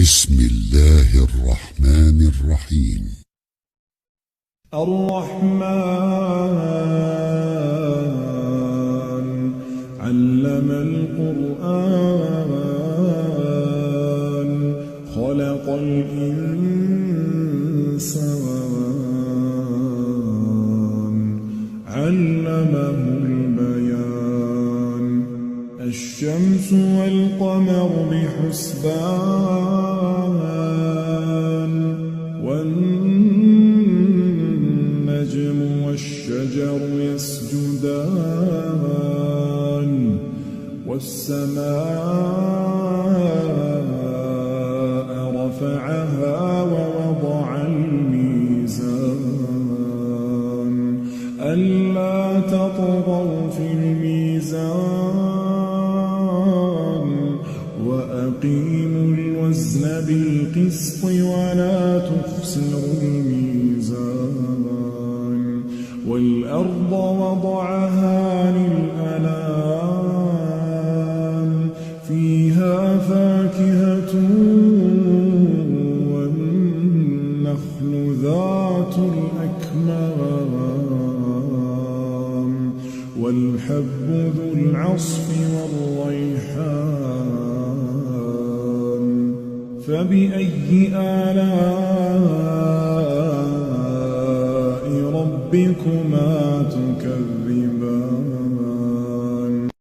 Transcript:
بسم الله الرحمن الرحيم. الرحمن علم القرآن خلق الإنسان علمه البيان الشمس والقمر بحسبان والنجم والشجر يسجدان والسماء رفعها ووضع الميزان ألا تطغوا في الميزان وأقيموا الوزن بالقسط ولا تخسروا الميزان والأرض وضعها للأنام فيها فاكهة والنخل ذات الأكمام والحب ذو العصف والريحان فبأي آلاء ربكما تكذبان